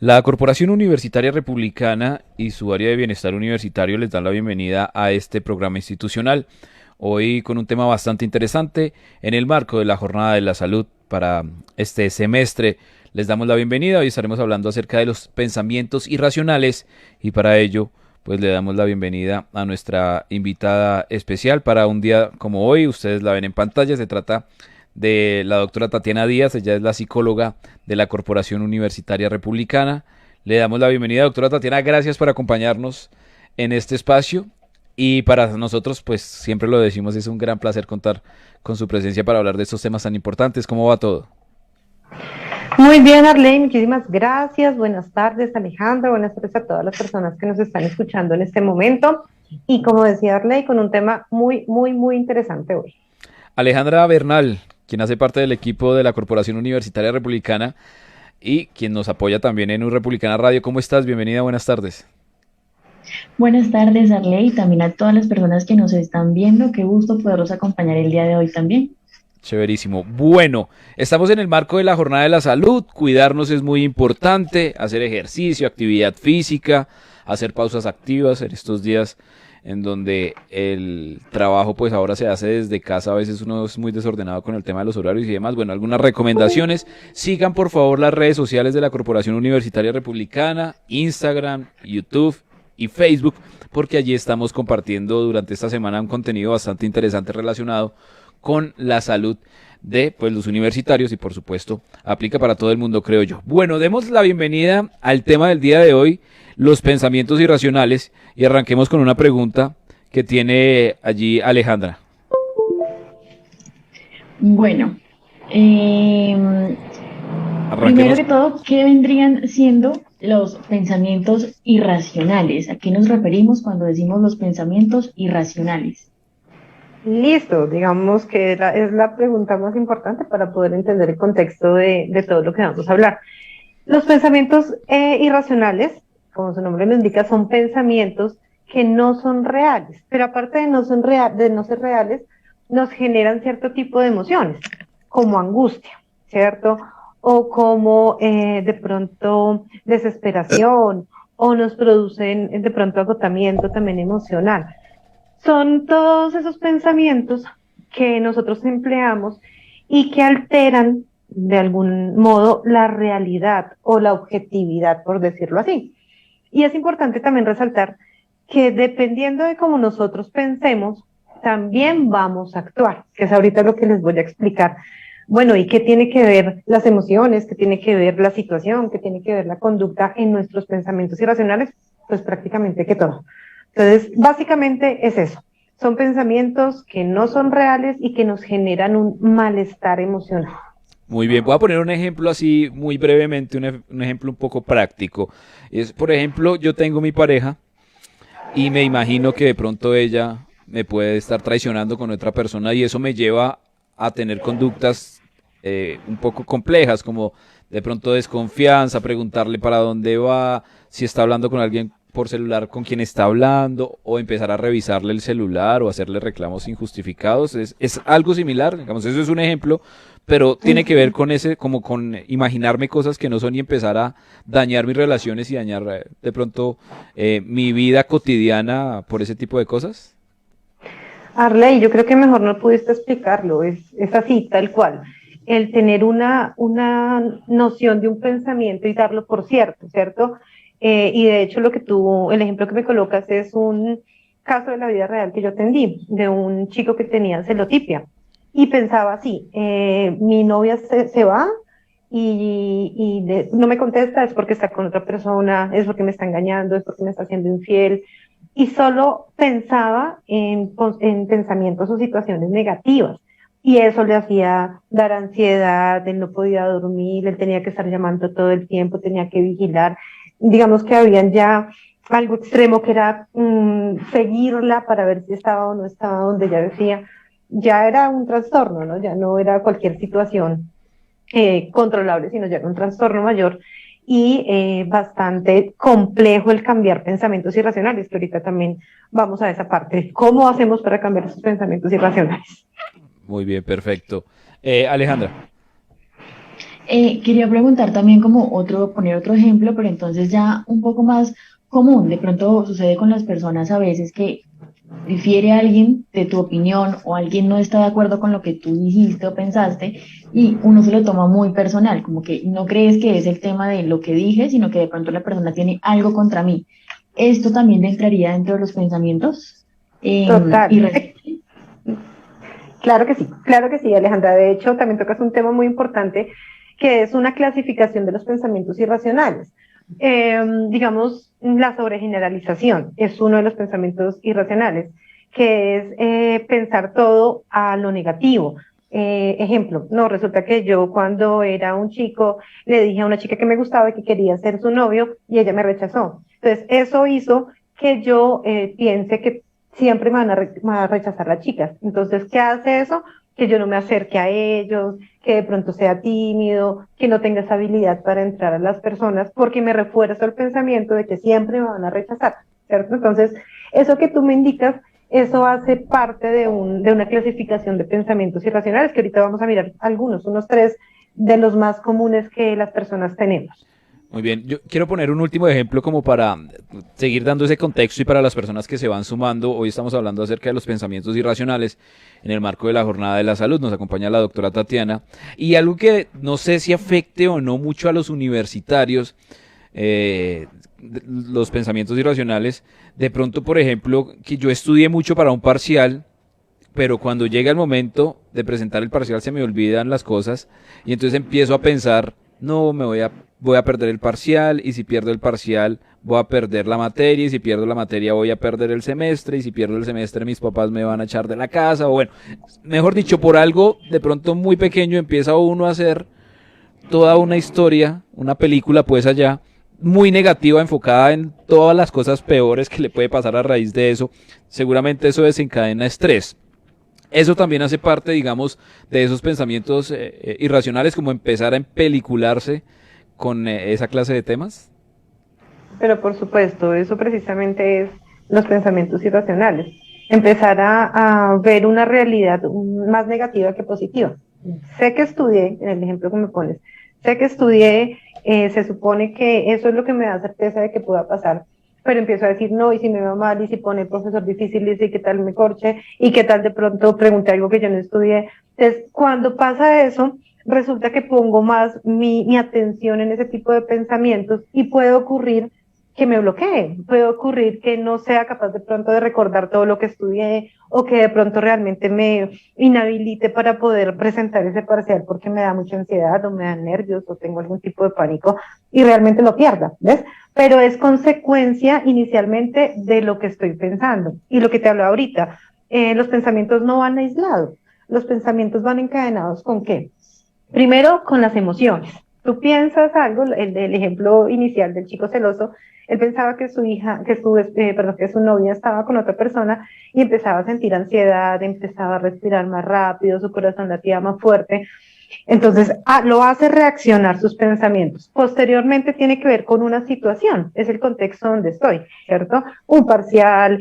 La Corporación Universitaria Republicana y su área de bienestar universitario les dan la bienvenida a este programa institucional. Hoy con un tema bastante interesante en el marco de la Jornada de la Salud para este semestre. Les damos la bienvenida. Hoy estaremos hablando acerca de los pensamientos irracionales y para ello pues le damos la bienvenida a nuestra invitada especial para un día como hoy. Ustedes la ven en pantalla. Se trata de la doctora Tatiana Díaz. Ella es la psicóloga de la Corporación Universitaria Republicana. Le damos la bienvenida, doctora Tatiana. Gracias por acompañarnos en este espacio. Y para nosotros, pues siempre lo decimos, es un gran placer contar con su presencia para hablar de estos temas tan importantes. ¿Cómo va todo? Muy bien, Arley, muchísimas gracias. Buenas tardes, Alejandra. Buenas tardes a todas las personas que nos están escuchando en este momento. Y como decía Arley, con un tema muy interesante hoy. Alejandra Bernal, quien hace parte del equipo de la Corporación Universitaria Republicana y quien nos apoya también en Un Republicana Radio. ¿Cómo estás? Bienvenida, buenas tardes. Buenas tardes, Arley, y también a todas las personas que nos están viendo. Qué gusto poderlos acompañar el día de hoy también. Chéverísimo. Bueno, estamos en el marco de la Jornada de la Salud. Cuidarnos es muy importante, hacer ejercicio, actividad física, hacer pausas activas en estos días en donde el trabajo pues ahora se hace desde casa. A veces uno es muy desordenado con el tema de los horarios y demás. Bueno, algunas recomendaciones. Sigan por favor las redes sociales de la Corporación Universitaria Republicana, Instagram, YouTube y Facebook, porque allí estamos compartiendo durante esta semana un contenido bastante interesante relacionado con la salud de pues los universitarios y por supuesto aplica para todo el mundo, creo yo. Bueno, demos la bienvenida al tema del día de hoy, los pensamientos irracionales, y arranquemos con una pregunta que tiene allí Alejandra. Bueno, primero Arranquemos. que todo, ¿qué vendrían siendo los pensamientos irracionales? ¿A qué nos referimos cuando decimos los pensamientos irracionales? Listo, digamos que es la pregunta más importante para poder entender el contexto de todo lo que vamos a hablar. Los pensamientos irracionales, como su nombre lo indica, son pensamientos que no son reales, pero aparte de no ser reales, nos generan cierto tipo de emociones, como angustia, ¿cierto? O como de pronto desesperación, o nos producen de pronto agotamiento también emocional. Son todos esos pensamientos que nosotros empleamos y que alteran de algún modo la realidad o la objetividad, por decirlo así. Y es importante también resaltar que dependiendo de cómo nosotros pensemos, también vamos a actuar, que es ahorita lo que les voy a explicar. Bueno, ¿y qué tiene que ver las emociones? ¿Qué tiene que ver la situación? ¿Qué tiene que ver la conducta en nuestros pensamientos irracionales? Pues prácticamente que todo. Entonces, básicamente es eso. Son pensamientos que no son reales y que nos generan un malestar emocional. Muy bien, voy a poner un ejemplo así muy brevemente, un ejemplo un poco práctico. Es, por ejemplo, yo tengo mi pareja y me imagino que de pronto ella me puede estar traicionando con otra persona y eso me lleva a tener conductas un poco complejas, como de pronto desconfianza, preguntarle para dónde va, si está hablando con alguien por celular con quien está hablando, o empezar a revisarle el celular o hacerle reclamos injustificados. Es algo similar, digamos, eso es un ejemplo, pero tiene que ver con ese, como con imaginarme cosas que no son y empezar a dañar mis relaciones y dañar de pronto mi vida cotidiana por ese tipo de cosas. Arley, yo creo que mejor no pudiste explicarlo, es así, tal cual. El tener una noción de un pensamiento y darlo por cierto, ¿cierto? Y de hecho el ejemplo que me colocas es un caso de la vida real que yo atendí, de un chico que tenía celotipia. Y pensaba así, mi novia se va no me contesta, es porque está con otra persona, es porque me está engañando, es porque me está haciendo infiel, y solo pensaba en pensamientos o situaciones negativas. Y eso le hacía dar ansiedad, él no podía dormir, él tenía que estar llamando todo el tiempo, tenía que vigilar. Digamos que habían ya algo extremo que era seguirla para ver si estaba o no estaba donde ella decía. Ya era un trastorno, ¿no? Ya no era cualquier situación controlable, sino ya era un trastorno mayor y bastante complejo el cambiar pensamientos irracionales, que ahorita también vamos a esa parte. ¿Cómo hacemos para cambiar esos pensamientos irracionales? Muy bien, perfecto. Alejandra. Quería preguntar también como poner otro ejemplo, pero entonces ya un poco más común. De pronto sucede con las personas a veces que difiere alguien de tu opinión o alguien no está de acuerdo con lo que tú dijiste o pensaste y uno se lo toma muy personal, como que no crees que es el tema de lo que dije, sino que de pronto la persona tiene algo contra mí. ¿Esto también entraría dentro de los pensamientos Total. irracionales? Claro que sí, Alejandra. De hecho, también tocas un tema muy importante que es una clasificación de los pensamientos irracionales. Digamos, la sobregeneralización es uno de los pensamientos irracionales, que es pensar todo a lo negativo. Ejemplo, no, resulta que yo cuando era un chico le dije a una chica que me gustaba y que quería ser su novio y ella me rechazó. Entonces, eso hizo que yo piense que siempre me van a rechazar las chicas. Entonces, ¿qué hace eso? Que yo no me acerque a ellos, que de pronto sea tímido, que no tenga esa habilidad para entrar a las personas, porque me refuerzo el pensamiento de que siempre me van a rechazar, ¿cierto? Entonces, eso que tú me indicas, eso hace parte de una clasificación de pensamientos irracionales, que ahorita vamos a mirar algunos, unos tres de los más comunes que las personas tenemos. Muy bien, yo quiero poner un último ejemplo como para seguir dando ese contexto y para las personas que se van sumando. Hoy estamos hablando acerca de los pensamientos irracionales en el marco de la Jornada de la Salud. Nos acompaña la doctora Tatiana. Y algo que no sé si afecte o no mucho a los universitarios, los pensamientos irracionales. De pronto, por ejemplo, que yo estudié mucho para un parcial, pero cuando llega el momento de presentar el parcial se me olvidan las cosas y entonces empiezo a pensar, no, voy a perder el parcial y si pierdo el parcial voy a perder la materia y si pierdo la materia voy a perder el semestre y si pierdo el semestre mis papás me van a echar de la casa o bueno, mejor dicho, por algo de pronto muy pequeño empieza uno a hacer toda una historia, una película pues allá muy negativa, enfocada en todas las cosas peores que le puede pasar a raíz de eso. Seguramente eso desencadena estrés. Eso también hace parte, digamos, de esos pensamientos irracionales, como empezar a empelicularse con esa clase de temas. Pero por supuesto, eso precisamente es los pensamientos irracionales. Empezar a ver una realidad más negativa que positiva. Sé que estudié, en el ejemplo que me pones, sé que estudié, se supone que eso es lo que me da certeza de que pueda pasar, pero empiezo a decir no, y si me va mal, y si pone el profesor difícil, y si qué tal me corche, y qué tal de pronto pregunté algo que yo no estudié. Entonces, cuando pasa eso, resulta que pongo más mi atención en ese tipo de pensamientos y puede ocurrir que me bloquee, puede ocurrir que no sea capaz de pronto de recordar todo lo que estudié o que de pronto realmente me inhabilite para poder presentar ese parcial porque me da mucha ansiedad o me da nervios o tengo algún tipo de pánico y realmente lo pierda, ¿ves? Pero es consecuencia inicialmente de lo que estoy pensando y lo que te hablo ahorita. Los pensamientos no van aislados, los pensamientos van encadenados ¿con qué? Primero, con las emociones. Tú piensas algo, el ejemplo inicial del chico celoso, él pensaba que su hija, perdón, que su novia estaba con otra persona y empezaba a sentir ansiedad, empezaba a respirar más rápido, su corazón latía más fuerte. Entonces, lo hace reaccionar sus pensamientos. Posteriormente tiene que ver con una situación, es el contexto donde estoy, ¿cierto? Un parcial,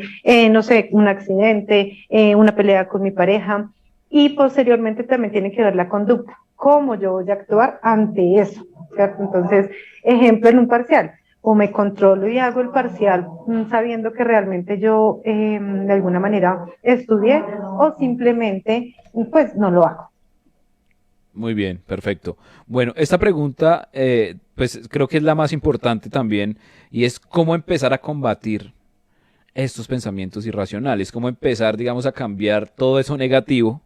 no sé, un accidente, una pelea con mi pareja. Y posteriormente también tiene que ver la conducta, cómo yo voy a actuar ante eso, ¿cierto? Entonces, ejemplo en un parcial, o me controlo y hago el parcial sabiendo que realmente yo de alguna manera estudié, o simplemente pues no lo hago. Muy bien, perfecto. Bueno, esta pregunta, pues creo que es la más importante también, y es cómo empezar a combatir estos pensamientos irracionales, cómo empezar, digamos, a cambiar todo eso negativo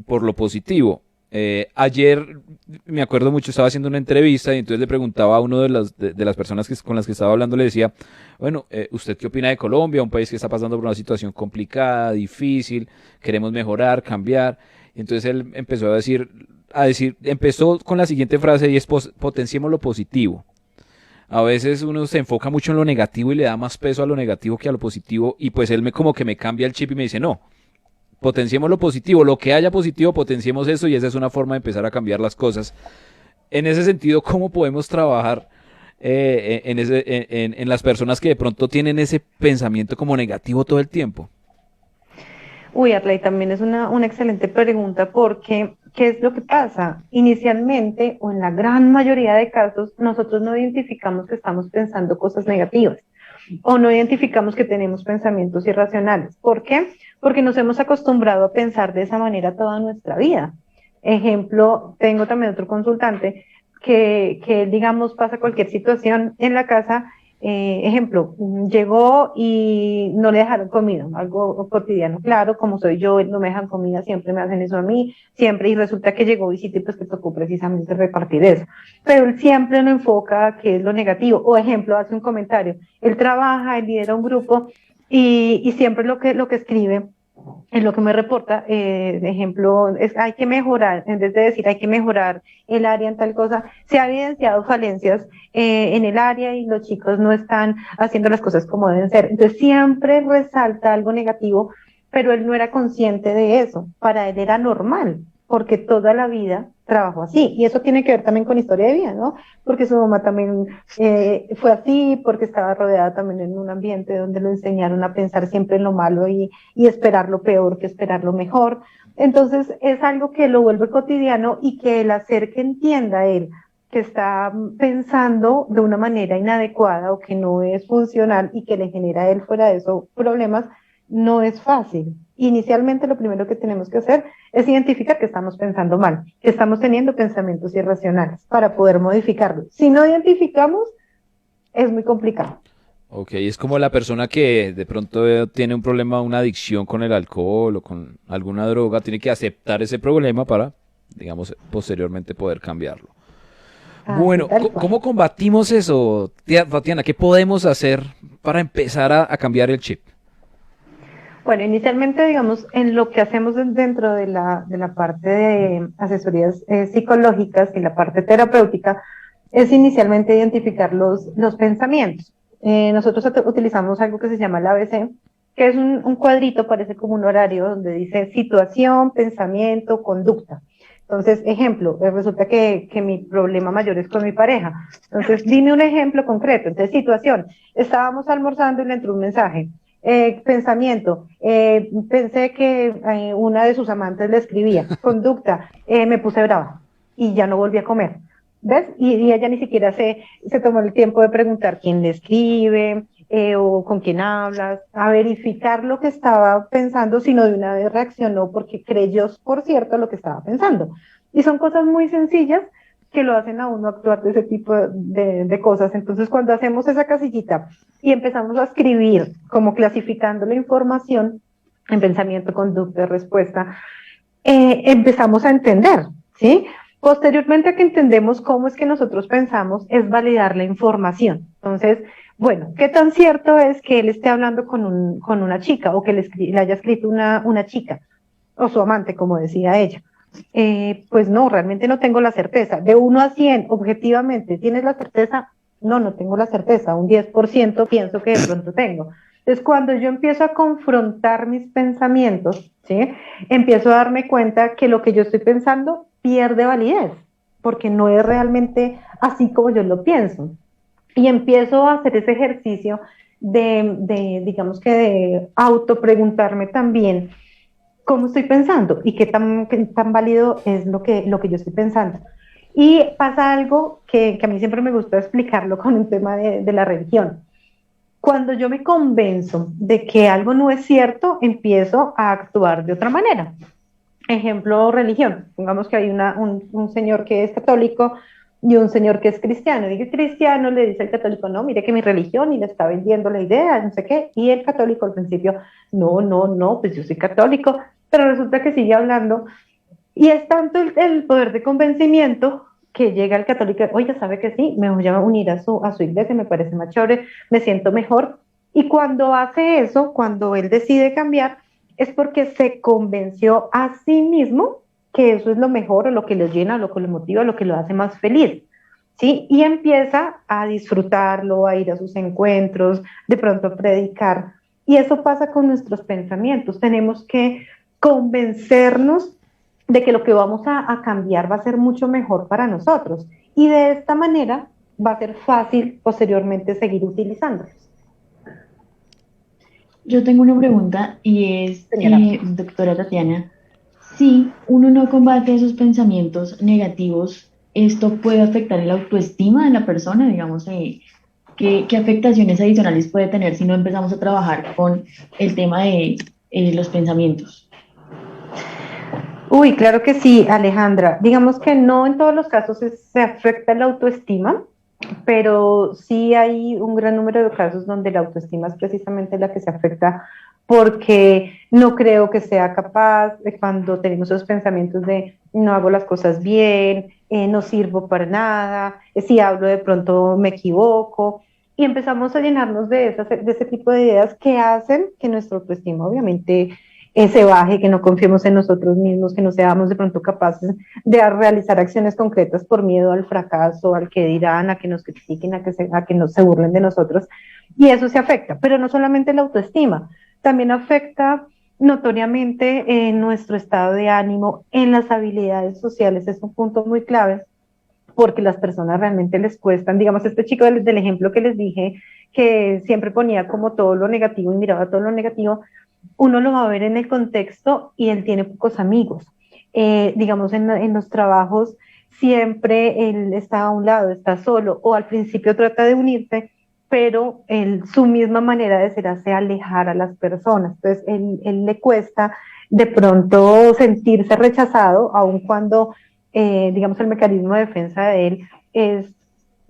por lo positivo. Ayer me acuerdo mucho, estaba haciendo una entrevista y entonces le preguntaba a uno de las personas con las que estaba hablando, le decía, bueno, ¿usted qué opina de Colombia? Un país que está pasando por una situación complicada, difícil, queremos mejorar, cambiar. Y entonces él empezó empezó con la siguiente frase y es potenciemos lo positivo. A veces uno se enfoca mucho en lo negativo y le da más peso a lo negativo que a lo positivo y pues él como que me cambia el chip y me dice, no, potenciemos lo positivo, lo que haya positivo, potenciemos eso y esa es una forma de empezar a cambiar las cosas. En ese sentido, ¿cómo podemos trabajar en las personas que de pronto tienen ese pensamiento como negativo todo el tiempo? Uy, Atley, también es una excelente pregunta porque ¿qué es lo que pasa? Inicialmente, o en la gran mayoría de casos, nosotros no identificamos que estamos pensando cosas negativas o no identificamos que tenemos pensamientos irracionales. ¿Por qué? Porque nos hemos acostumbrado a pensar de esa manera toda nuestra vida. Ejemplo, tengo también otro consultante que digamos, pasa cualquier situación en la casa. Ejemplo, llegó y no le dejaron comida, algo cotidiano. Claro, como soy yo, no me dejan comida, siempre me hacen eso a mí, siempre, y resulta que llegó visita y pues que tocó precisamente repartir eso. Pero él siempre lo enfoca que es lo negativo. O ejemplo, hace un comentario, él trabaja, él lidera un grupo y siempre lo que escribe en lo que me reporta, de ejemplo, es hay que mejorar, en vez de decir hay que mejorar el área en tal cosa, se ha evidenciado falencias en el área y los chicos no están haciendo las cosas como deben ser. Entonces siempre resalta algo negativo, pero él no era consciente de eso. Para él era normal, porque toda la vida trabajó así. Y eso tiene que ver también con historia de vida, ¿no? Porque su mamá también fue así, porque estaba rodeada también en un ambiente donde lo enseñaron a pensar siempre en lo malo y esperar lo peor que esperar lo mejor. Entonces es algo que lo vuelve cotidiano y que el hacer que entienda él que está pensando de una manera inadecuada o que no es funcional y que le genera a él fuera de eso problemas, no es fácil. Inicialmente lo primero que tenemos que hacer es identificar que estamos pensando mal, que estamos teniendo pensamientos irracionales para poder modificarlos. Si no identificamos, es muy complicado. Ok, es como la persona que de pronto tiene un problema, una adicción con el alcohol o con alguna droga, tiene que aceptar ese problema para, digamos, posteriormente poder cambiarlo. Así Bueno, tal cual. ¿cómo combatimos eso, Tatiana? ¿Qué podemos hacer para empezar a cambiar el chip? Bueno, inicialmente, digamos, en lo que hacemos dentro de la parte de asesorías psicológicas y la parte terapéutica, es inicialmente identificar los pensamientos. Nosotros utilizamos algo que se llama el ABC, que es un cuadrito, parece como un horario, donde dice situación, pensamiento, conducta. Entonces, ejemplo, resulta que mi problema mayor es con mi pareja. Entonces, dime un ejemplo concreto. Entonces, situación, estábamos almorzando y le entró un mensaje. Pensamiento, pensé que una de sus amantes le escribía. Conducta, me puse brava y ya no volví a comer. ¿Ves? Y ella ni siquiera se tomó el tiempo de preguntar quién le escribe o con quién hablas, a verificar lo que estaba pensando, sino de una vez reaccionó porque creyó, por cierto, lo que estaba pensando. Y son cosas muy sencillas que lo hacen a uno actuar de ese tipo de cosas. Entonces, cuando hacemos esa casillita y empezamos a escribir, como clasificando la información en pensamiento, conducta, respuesta, empezamos a entender, ¿sí? Posteriormente a que entendemos cómo es que nosotros pensamos, es validar la información. Entonces, bueno, ¿qué tan cierto es que él esté hablando con una chica o que le haya escrito una chica o su amante, como decía ella? Pues no, realmente no tengo la certeza. De 1 a 100, objetivamente, ¿tienes la certeza? No, no tengo la certeza. Un 10% pienso que de pronto tengo. Entonces, cuando yo empiezo a confrontar mis pensamientos, ¿sí? Empiezo a darme cuenta que lo que yo estoy pensando pierde validez, porque no es realmente así como yo lo pienso. Y empiezo a hacer ese ejercicio digamos que de autopreguntarme también cómo estoy pensando y qué tan válido es lo que yo estoy pensando. Y pasa algo que a mí siempre me gusta explicarlo con un tema de la religión. Cuando yo me convenzo de que algo no es cierto, empiezo a actuar de otra manera. Ejemplo, religión. Pongamos que hay un señor que es católico y un señor que es cristiano. Y el cristiano le dice al católico, no, mire que mi religión y le está vendiendo la idea, no sé qué. Y el católico al principio, no, no, no, pues yo soy católico. Pero resulta que sigue hablando. Y es tanto el poder de convencimiento que llega el católico, oiga, ¿sabe que sí? Me voy a unir a su iglesia, me parece más chévere, me siento mejor. Y cuando hace eso, cuando él decide cambiar, es porque se convenció a sí mismo que eso es lo mejor, o lo que lo llena, o lo que lo motiva, o lo que lo hace más feliz. ¿Sí? Y empieza a disfrutarlo, a ir a sus encuentros, de pronto a predicar. Y eso pasa con nuestros pensamientos. Tenemos que convencernos de que lo que vamos a cambiar va a ser mucho mejor para nosotros. Y de esta manera va a ser fácil posteriormente seguir utilizándolos. Yo tengo una pregunta y es, Señora. doctora Tatiana, Si uno no combate esos pensamientos negativos, esto puede afectar el autoestima de la persona, digamos, ¿qué afectaciones adicionales puede tener si no empezamos a trabajar con el tema de los pensamientos? Uy, claro que sí, Alejandra. Digamos que no en todos los casos se afecta la autoestima, pero sí hay un gran número de casos donde la autoestima es precisamente la que se afecta porque no creo que sea capaz de cuando tenemos esos pensamientos de no hago las cosas bien, no sirvo para nada, si hablo de pronto me equivoco y empezamos a llenarnos de ese tipo de ideas que hacen que nuestra autoestima obviamente se baje, que no confiemos en nosotros mismos, que no seamos de pronto capaces de realizar acciones concretas por miedo al fracaso, al que dirán, a que nos critiquen, a que nos se burlen de nosotros. Y eso se afecta, pero no solamente la autoestima, también afecta notoriamente en nuestro estado de ánimo, en las habilidades sociales, es un punto muy clave porque las personas realmente les cuestan, digamos, este chico del ejemplo que les dije, que siempre ponía como todo lo negativo y miraba todo lo negativo, uno lo va a ver en el contexto y él tiene pocos amigos. Digamos, en los trabajos siempre él está a un lado, está solo, o al principio trata de unirse, pero su misma manera de ser hace alejar a las personas. Entonces, él le cuesta de pronto sentirse rechazado, aun cuando, digamos, el mecanismo de defensa de él es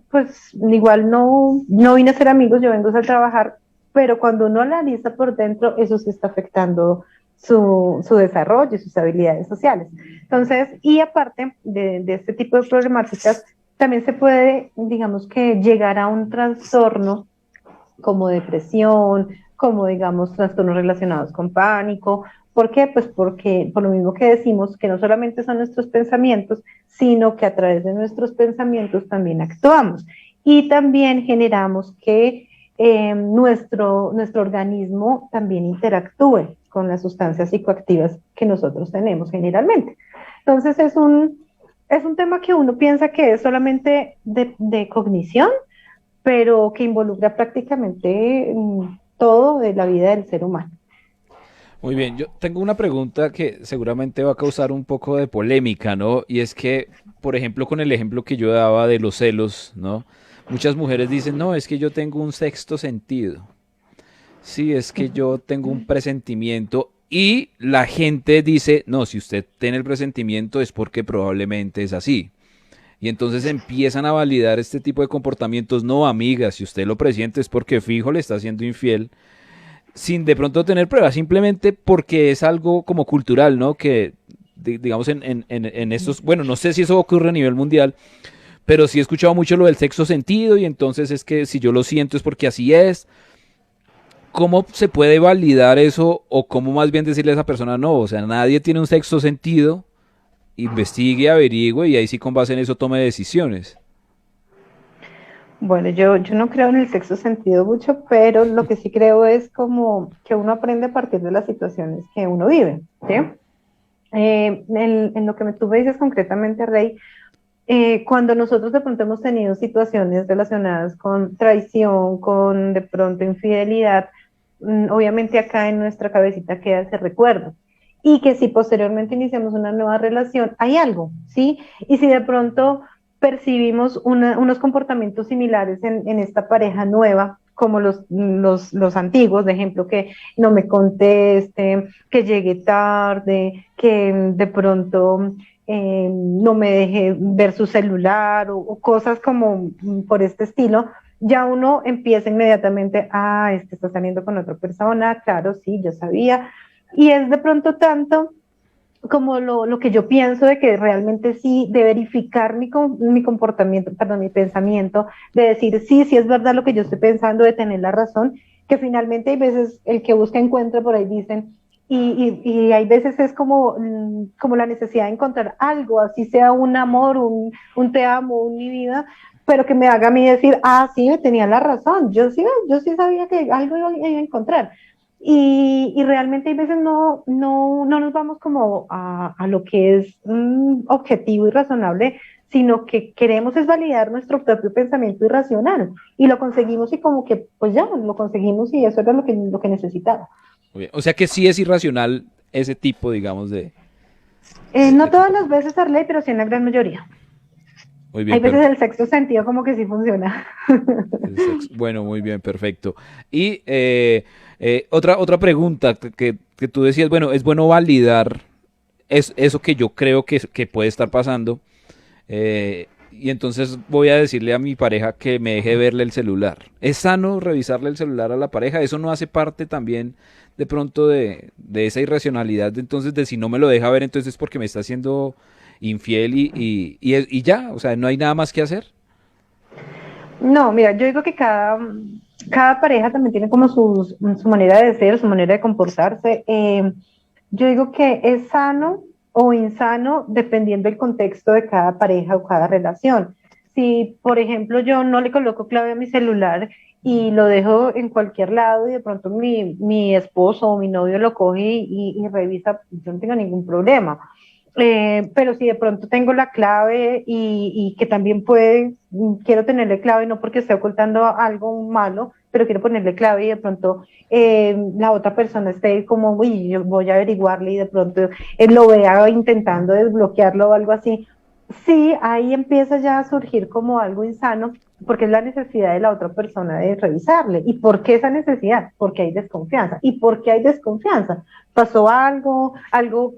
pues igual no vine a ser amigos, yo vengo a trabajar, pero cuando uno analiza por dentro, eso sí está afectando su desarrollo y sus habilidades sociales. Entonces, y aparte de este tipo de problemáticas, también se puede, digamos que, llegar a un trastorno como depresión, como digamos trastornos relacionados con pánico. ¿Por qué? Pues porque por lo mismo que decimos que no solamente son nuestros pensamientos, sino que a través de nuestros pensamientos también actuamos y también generamos que nuestro organismo también interactúe con las sustancias psicoactivas que nosotros tenemos generalmente. Entonces es un tema que uno piensa que es solamente de cognición, pero que involucra prácticamente todo de la vida del ser humano. Muy bien, yo tengo una pregunta que seguramente va a causar un poco de polémica, ¿no? Y es que, por ejemplo, con el ejemplo que yo daba de los celos, ¿no? Muchas mujeres dicen, no, es que yo tengo un sexto sentido. Sí, es que yo tengo un presentimiento y la gente dice, no, si usted tiene el presentimiento es porque probablemente es así. Y entonces empiezan a validar este tipo de comportamientos. No, amiga, si usted lo presiente es porque fijo le está siendo infiel, sin de pronto tener pruebas, simplemente porque es algo como cultural, ¿no? Que, digamos, en estos, bueno, no sé si eso ocurre a nivel mundial, pero sí he escuchado mucho lo del sexto sentido y entonces es que si yo lo siento es porque así es. ¿Cómo se puede validar eso o cómo más bien decirle a esa persona no? O sea, nadie tiene un sexto sentido, investigue, averigüe y ahí sí con base en eso tome decisiones. Bueno, yo no creo en el sexto sentido mucho, pero lo que sí creo es como que uno aprende a partir de las situaciones que uno vive, ¿sí? En lo que tú me dices concretamente, Rey, cuando nosotros de pronto hemos tenido situaciones relacionadas con traición, con de pronto infidelidad, obviamente acá en nuestra cabecita queda ese recuerdo. Y que si posteriormente iniciamos una nueva relación, hay algo, ¿sí? Y si de pronto percibimos unos comportamientos similares en esta pareja nueva, como los antiguos, de ejemplo, que no me conteste, que llegue tarde, que de pronto no me deje ver su celular o cosas como por este estilo, ya uno empieza inmediatamente, este está saliendo con otra persona, claro, sí, yo sabía, y es de pronto tanto como lo que yo pienso de que realmente sí, de verificar mi comportamiento, perdón, mi pensamiento, de decir sí, sí es verdad lo que yo estoy pensando, de tener la razón, que finalmente hay veces el que busca encuentra, por ahí dicen, y hay veces es como, como la necesidad de encontrar algo, así sea un amor, un te amo, un mi vida, pero que me haga a mí decir, sí, tenía la razón, yo sí sabía que algo iba a encontrar. Y realmente hay veces no nos vamos como a lo que es objetivo y razonable, sino que queremos es validar nuestro propio pensamiento irracional y lo conseguimos y como que pues ya lo conseguimos y eso era lo que necesitaba. Muy bien. O sea que sí es irracional ese tipo, digamos, de... No todas las veces, Arley, pero sí en la gran mayoría. Muy Hay bien, veces el sexto sentido como que sí funciona. Bueno, muy bien, perfecto. Y otra pregunta que tú decías, bueno, es bueno validar eso que yo creo que puede estar pasando. Y entonces voy a decirle a mi pareja que me deje verle el celular. ¿Es sano revisarle el celular a la pareja? ¿Eso no hace parte también de pronto de esa irracionalidad? Entonces, de si no me lo deja ver, entonces es porque me está haciendo infiel y ya, o sea, no hay nada más que hacer. No, mira, yo digo que cada pareja también tiene como su manera de ser, su manera de comportarse. Yo digo que es sano o insano dependiendo del contexto de cada pareja o cada relación. Si, por ejemplo, yo no le coloco clave a mi celular y lo dejo en cualquier lado y de pronto mi esposo o mi novio lo coge y revisa, yo no tengo ningún problema. Pero si de pronto tengo la clave y que también quiero tenerle clave, no porque esté ocultando algo malo, pero quiero ponerle clave y de pronto la otra persona esté como, uy, yo voy a averiguarle y de pronto él lo vea intentando desbloquearlo o algo así. Sí, ahí empieza ya a surgir como algo insano, porque es la necesidad de la otra persona de revisarle. ¿Y por qué esa necesidad? Porque hay desconfianza. ¿Y por qué hay desconfianza? ¿Pasó algo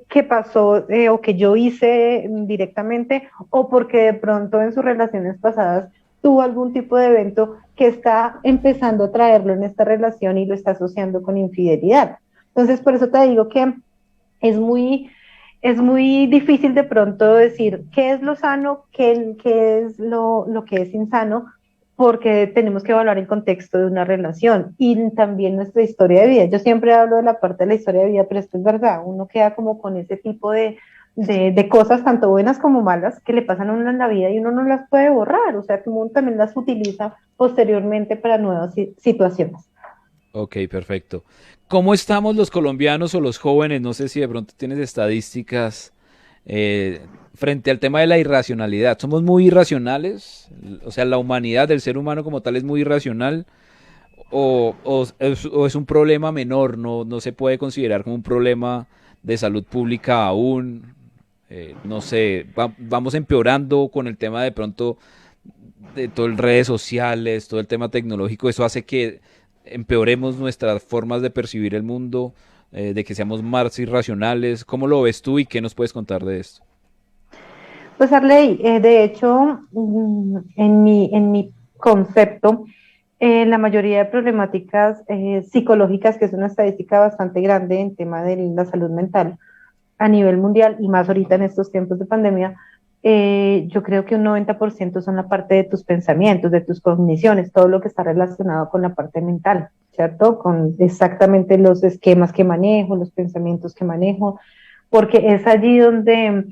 que pasó o que yo hice directamente, o porque de pronto en sus relaciones pasadas tuvo algún tipo de evento que está empezando a traerlo en esta relación y lo está asociando con infidelidad? Entonces, por eso te digo que es muy, es muy difícil de pronto decir qué es lo sano, qué es lo que es insano, porque tenemos que evaluar el contexto de una relación y también nuestra historia de vida. Yo siempre hablo de la parte de la historia de vida, pero esto es verdad, uno queda como con ese tipo de cosas, tanto buenas como malas, que le pasan a uno en la vida y uno no las puede borrar, o sea, que uno también las utiliza posteriormente para nuevas situaciones. Ok, perfecto. ¿Cómo estamos los colombianos o los jóvenes? No sé si de pronto tienes estadísticas frente al tema de la irracionalidad. ¿Somos muy irracionales? O sea, la humanidad del ser humano como tal es muy irracional o es un problema menor, no se puede considerar como un problema de salud pública aún. No sé, vamos empeorando con el tema de pronto de todo el redes sociales, todo el tema tecnológico, eso hace que empeoremos nuestras formas de percibir el mundo, de que seamos más irracionales. ¿Cómo lo ves tú y qué nos puedes contar de esto? Pues Arley, de hecho, en mi concepto, la mayoría de problemáticas psicológicas, que es una estadística bastante grande en tema de la salud mental a nivel mundial y más ahorita en estos tiempos de pandemia, yo creo que un 90% son la parte de tus pensamientos, de tus cogniciones, todo lo que está relacionado con la parte mental, ¿cierto? Con exactamente los esquemas que manejo, los pensamientos que manejo, porque es allí donde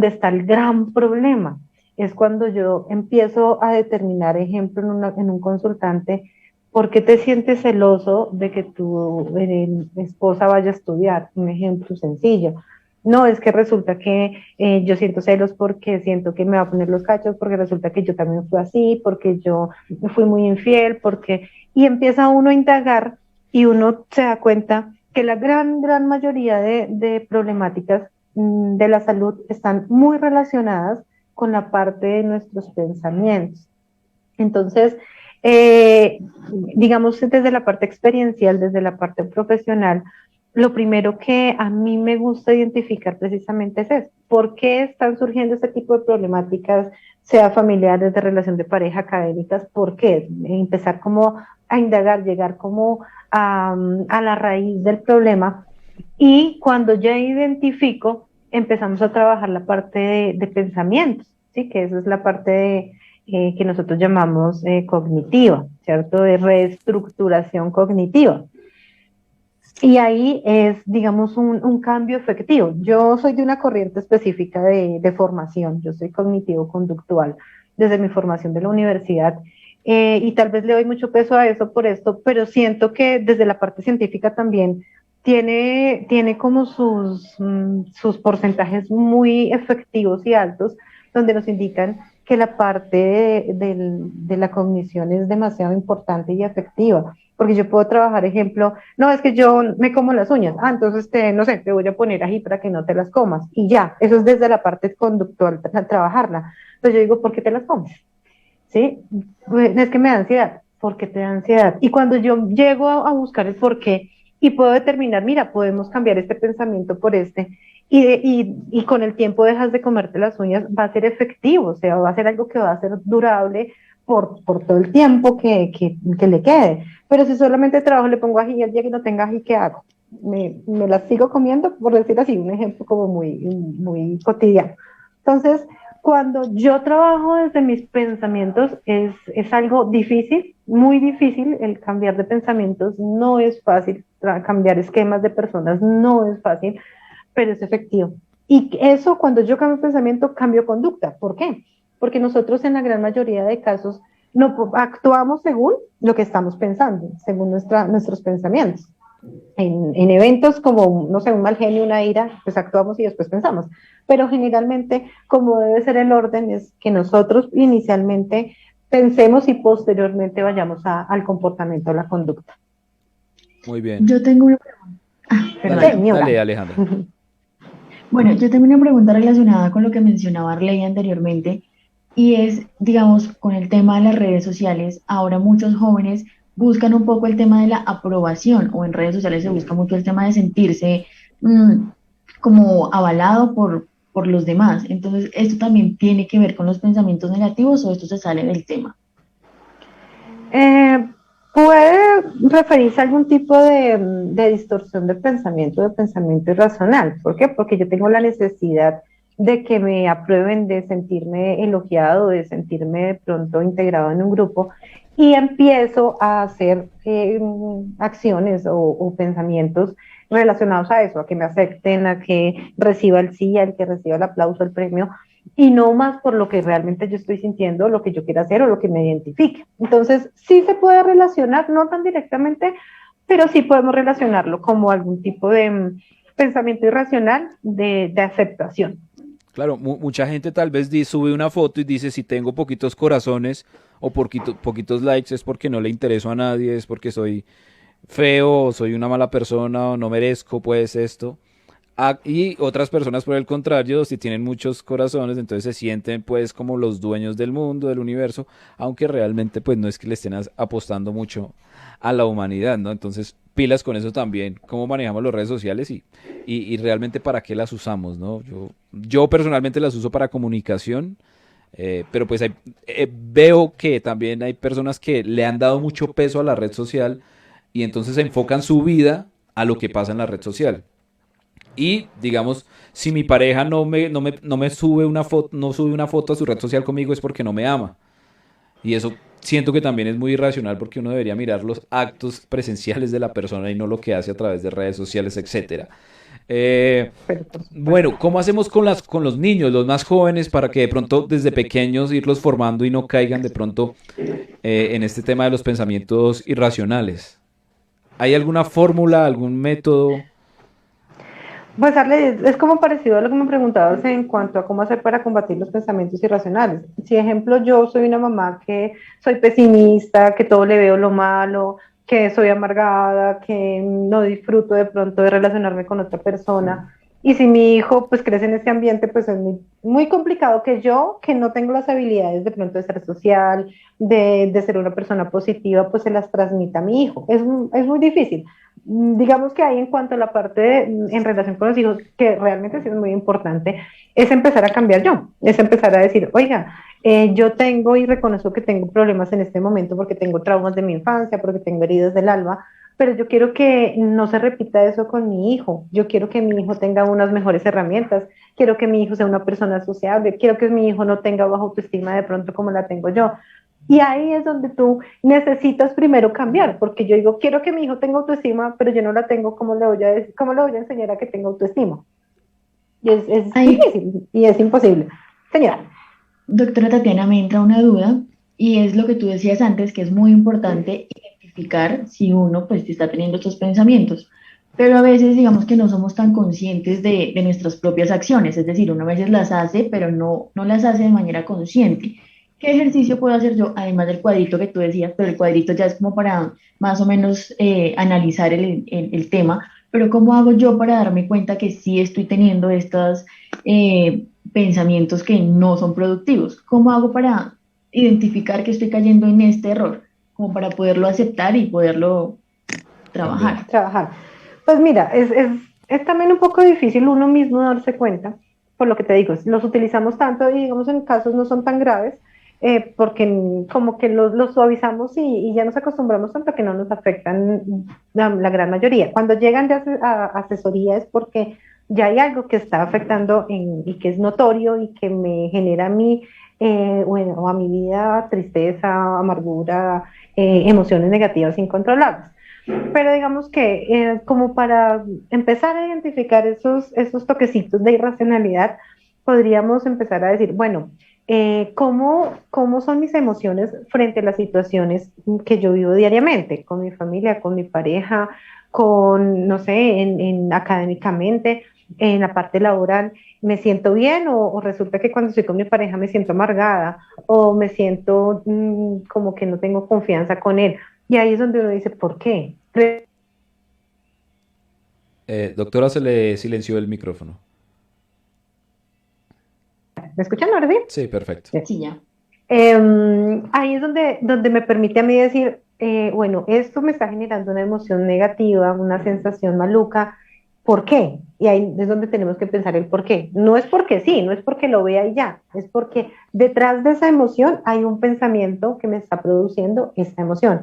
está el gran problema. Es cuando yo empiezo a determinar, ejemplo, en un consultante, ¿por qué te sientes celoso de que tu esposa vaya a estudiar? Un ejemplo sencillo. No, es que resulta que yo siento celos porque siento que me va a poner los cachos, porque resulta que yo también fui así, porque yo fui muy infiel, porque... Y empieza uno a indagar y uno se da cuenta que la gran mayoría de problemáticas de la salud están muy relacionadas con la parte de nuestros pensamientos. Entonces, eh, digamos, desde la parte experiencial, desde la parte profesional, lo primero que a mí me gusta identificar precisamente es eso. ¿Por qué están surgiendo este tipo de problemáticas, sea familiares, de relación de pareja, académicas? ¿Por qué? Empezar como a indagar, llegar como a la raíz del problema y cuando ya identifico, empezamos a trabajar la parte de pensamientos, ¿sí? Que esa es la parte que nosotros llamamos cognitiva, ¿cierto? De reestructuración cognitiva. Y ahí es, digamos, un cambio efectivo. Yo soy de una corriente específica de formación, yo soy cognitivo-conductual desde mi formación de la universidad y tal vez le doy mucho peso a eso por esto, pero siento que desde la parte científica también tiene como sus porcentajes muy efectivos y altos, donde nos indican que la parte de la cognición es demasiado importante y efectiva porque yo puedo trabajar, ejemplo, no, es que yo me como las uñas, entonces no sé, te voy a poner ají para que no te las comas, y ya, eso es desde la parte conductual, trabajarla. Entonces yo digo, ¿por qué te las comes? ¿Sí? Pues, es que me da ansiedad. ¿Por qué te da ansiedad? Y cuando yo llego a buscar el por qué y puedo determinar, mira, podemos cambiar este pensamiento por este, y con el tiempo dejas de comerte las uñas, va a ser efectivo, o sea, va a ser algo que va a ser durable por todo el tiempo que le quede. Pero si solamente trabajo, le pongo ají y el día que no tenga ají, ¿qué hago? Me las sigo comiendo, por decir así, un ejemplo como muy cotidiano. Entonces, cuando yo trabajo desde mis pensamientos es algo difícil, muy difícil. El cambiar de pensamientos no es fácil, cambiar esquemas de personas no es fácil, pero es efectivo. Y eso, cuando yo cambio pensamiento, cambio conducta. ¿Por qué? Porque nosotros en la gran mayoría de casos no actuamos según lo que estamos pensando, según nuestros pensamientos. En eventos como, no sé, un mal genio, una ira, pues actuamos y después pensamos. Pero generalmente, como debe ser el orden, es que nosotros inicialmente pensemos y posteriormente vayamos al comportamiento, a la conducta. Muy bien. Yo tengo una pregunta. Dale, Perdón. Señora. dale, Alejandra. Bueno, yo tengo una pregunta relacionada con lo que mencionaba Arley anteriormente y es, digamos, con el tema de las redes sociales. Ahora muchos jóvenes buscan un poco el tema de la aprobación o en redes sociales se busca mucho el tema de sentirse como avalado por los demás. Entonces, ¿esto también tiene que ver con los pensamientos negativos o esto se sale del tema? Eh, Puede referirse a algún tipo de distorsión de pensamiento irracional. ¿Por qué? Porque yo tengo la necesidad de que me aprueben, de sentirme elogiado, de sentirme de pronto integrado en un grupo y empiezo a hacer acciones o pensamientos relacionados a eso, a que me acepten, a que reciba el sí, al que reciba el aplauso, el premio, y no más por lo que realmente yo estoy sintiendo, lo que yo quiero hacer o lo que me identifique. Entonces, sí se puede relacionar, no tan directamente, pero sí podemos relacionarlo como algún tipo de pensamiento irracional de aceptación. Claro, mucha gente tal vez sube una foto y dice si tengo poquitos corazones o poquitos likes es porque no le intereso a nadie, es porque soy feo, o soy una mala persona o no merezco pues esto. Y otras personas por el contrario, si tienen muchos corazones, entonces se sienten pues como los dueños del mundo, del universo, aunque realmente pues no es que le estén apostando mucho a la humanidad, ¿no? Entonces pilas con eso también, cómo manejamos las redes sociales y realmente para qué las usamos, ¿no? Yo personalmente las uso para comunicación, pero pues veo que también hay personas que le han dado mucho peso a la red social y entonces enfocan su vida a lo que pasa en la red social. Y digamos, si mi pareja no me sube una foto, no sube una foto a su red social conmigo es porque no me ama. Y eso siento que también es muy irracional porque uno debería mirar los actos presenciales de la persona y no lo que hace a través de redes sociales, etcétera. Eh, Pero por supuesto. bueno, ¿cómo hacemos con los niños, los más jóvenes, para que de pronto desde pequeños irlos formando y no caigan de pronto en este tema de los pensamientos irracionales? ¿Hay alguna fórmula, algún método? Pues Arle, es como parecido a lo que me preguntabas en cuanto a cómo hacer para combatir los pensamientos irracionales. Si, ejemplo, yo soy una mamá que soy pesimista, que todo le veo lo malo, que soy amargada, que no disfruto de pronto de relacionarme con otra persona, y si mi hijo pues crece en este ambiente, pues es muy complicado que yo, que no tengo las habilidades de pronto de ser social, de ser una persona positiva, pues se las transmita a mi hijo. Es muy difícil. Digamos que ahí en cuanto a la parte en relación con los hijos, que realmente sí es muy importante, es empezar a cambiar yo, es empezar a decir, oiga, yo tengo y reconozco que tengo problemas en este momento porque tengo traumas de mi infancia, porque tengo heridas del alma, pero yo quiero que no se repita eso con mi hijo, yo quiero que mi hijo tenga unas mejores herramientas, quiero que mi hijo sea una persona sociable, quiero que mi hijo no tenga baja autoestima de pronto como la tengo yo. Y ahí es donde tú necesitas primero cambiar, porque yo digo, quiero que mi hijo tenga autoestima, pero yo no la tengo, cómo le voy a enseñar a que tenga autoestima? Y es Ahí, difícil y es imposible. Señora. doctora Tatiana, me entra una duda y es lo que tú decías antes, que es muy importante identificar si uno pues está teniendo estos pensamientos. Pero a veces digamos que no somos tan conscientes de nuestras propias acciones, es decir, uno a veces las hace, pero no las hace de manera consciente. ¿Qué ejercicio puedo hacer yo? Además del cuadrito que tú decías, pero el cuadrito ya es como para más o menos analizar el tema, pero ¿cómo hago yo para darme cuenta que sí estoy teniendo estos pensamientos que no son productivos? ¿Cómo hago para identificar que estoy cayendo en este error? Como para poderlo aceptar y poderlo Cambiar. trabajar. Trabajar. Pues mira, es también un poco difícil uno mismo darse cuenta, por lo que te digo, los utilizamos tanto y digamos en casos no son tan graves, porque como que los suavizamos y ya nos acostumbramos tanto que no nos afectan la gran mayoría. Cuando llegan de a asesoría es porque ya hay algo que está afectando y que es notorio y que me genera a mí, bueno, o a mi vida tristeza, amargura, emociones negativas incontrolables. Pero digamos que como para empezar a identificar esos toquecitos de irracionalidad, podríamos empezar a decir, bueno, ¿cómo son mis emociones frente a las situaciones que yo vivo diariamente, con mi familia, con mi pareja, con, no sé, académicamente, en la parte laboral? ¿Me siento bien o resulta que cuando estoy con mi pareja me siento amargada o me siento como que no tengo confianza con él? Y ahí es donde uno dice, ¿por qué? Doctora, se le silenció el micrófono. ¿Me escuchan ahora sí? Sí, perfecto. Bien. Sí, ya. Ahí es donde me permite a mí decir, bueno, esto me está generando una emoción negativa, una sensación maluca, ¿por qué? Y ahí es donde tenemos que pensar el por qué. No es porque sí, no es porque lo vea y ya, es porque detrás de esa emoción hay un pensamiento que me está produciendo esta emoción.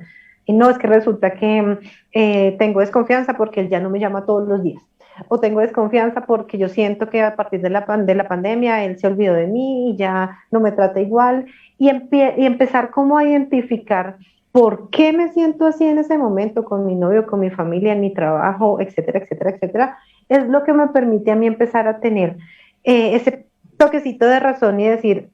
Y no es que resulta que tengo desconfianza porque él ya no me llama todos los días. O tengo desconfianza porque yo siento que a partir de de la pandemia él se olvidó de mí y ya no me trata igual y empezar como a identificar por qué me siento así en ese momento con mi novio, con mi familia, en mi trabajo, etcétera, etcétera, etcétera, es lo que me permite a mí empezar a tener ese toquecito de razón y decir,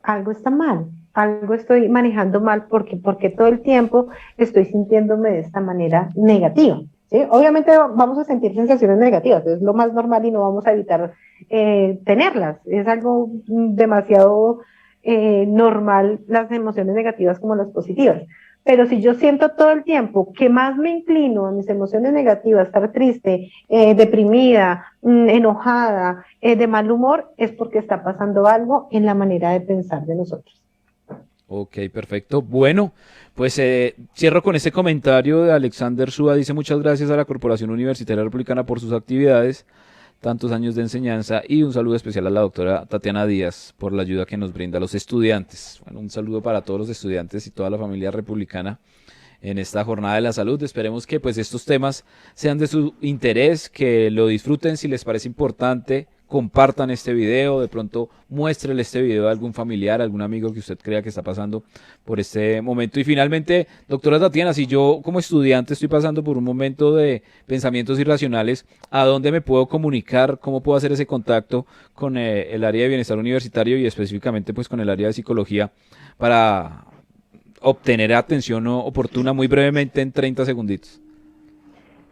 algo está mal, algo estoy manejando mal porque todo el tiempo estoy sintiéndome de esta manera negativa. ¿Sí? Obviamente vamos a sentir sensaciones negativas, es lo más normal y no vamos a evitar tenerlas. Es algo demasiado normal las emociones negativas como las positivas. Pero si yo siento todo el tiempo que más me inclino a mis emociones negativas, estar triste, deprimida, enojada, de mal humor, es porque está pasando algo en la manera de pensar de nosotros. Ok, perfecto. Bueno, pues cierro con este comentario de Alexander Suba. Dice muchas gracias a la Corporación Universitaria Republicana por sus actividades, tantos años de enseñanza y un saludo especial a la doctora Tatiana Díaz por la ayuda que nos brinda a los estudiantes. Bueno, un saludo para todos los estudiantes y toda la familia republicana en esta jornada de la salud. Esperemos que pues estos temas sean de su interés, que lo disfruten si les parece importante, compartan este video, de pronto muéstrele este video a algún familiar, a algún amigo que usted crea que está pasando por este momento. Y finalmente, doctora Tatiana, si yo como estudiante estoy pasando por un momento de pensamientos irracionales, ¿a dónde me puedo comunicar? ¿Cómo puedo hacer ese contacto con el área de bienestar universitario y específicamente pues con el área de psicología para obtener atención oportuna muy brevemente en 30 segunditos?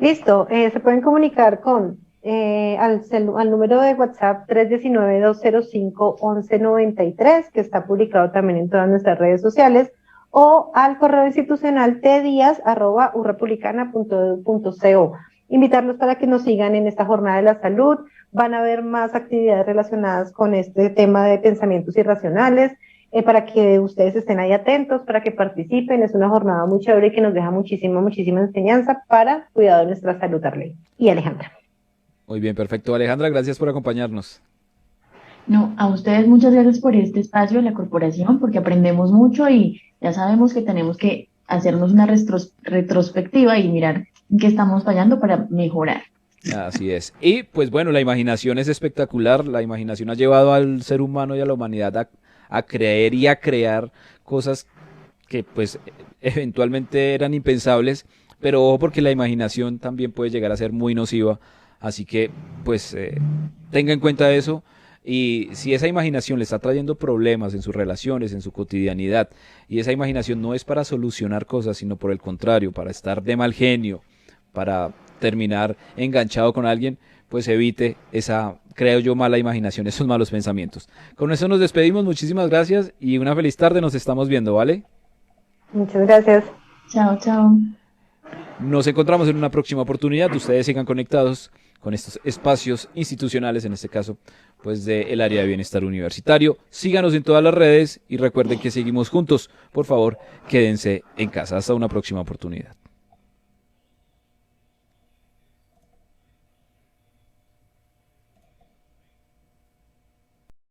Listo, se pueden comunicar con al número de WhatsApp 319-205-1193, que está publicado también en todas nuestras redes sociales, o al correo institucional tdias@urrepublicana.edu.co. Invitarlos para que nos sigan en esta jornada de la salud. Van a haber más actividades relacionadas con este tema de pensamientos irracionales, para que ustedes estén ahí atentos, para que participen. Es una jornada muy chévere que nos deja muchísima, muchísima enseñanza para cuidado de nuestra salud, Arley y Alejandra. Muy bien, perfecto. Alejandra, gracias por acompañarnos. No, a ustedes muchas gracias por este espacio de la corporación, porque aprendemos mucho y ya sabemos que tenemos que hacernos una retrospectiva y mirar en qué estamos fallando para mejorar. Así es. Y pues bueno, la imaginación es espectacular. La imaginación ha llevado al ser humano y a la humanidad a creer y a crear cosas que pues eventualmente eran impensables. Pero ojo porque la imaginación también puede llegar a ser muy nociva. Así que pues tenga en cuenta eso. Y si esa imaginación le está trayendo problemas en sus relaciones, en su cotidianidad, y esa imaginación no es para solucionar cosas, sino por el contrario, para estar de mal genio, para terminar enganchado con alguien, pues evite esa creo yo, mala imaginación, esos malos pensamientos. Con eso nos despedimos, muchísimas gracias y una feliz tarde, nos estamos viendo, ¿vale? Muchas gracias. Chao, chao. Nos encontramos en una próxima oportunidad. Ustedes sigan conectados con estos espacios institucionales, en este caso, pues del área de bienestar universitario. Síganos en todas las redes y recuerden que seguimos juntos. Por favor, quédense en casa. Hasta una próxima oportunidad.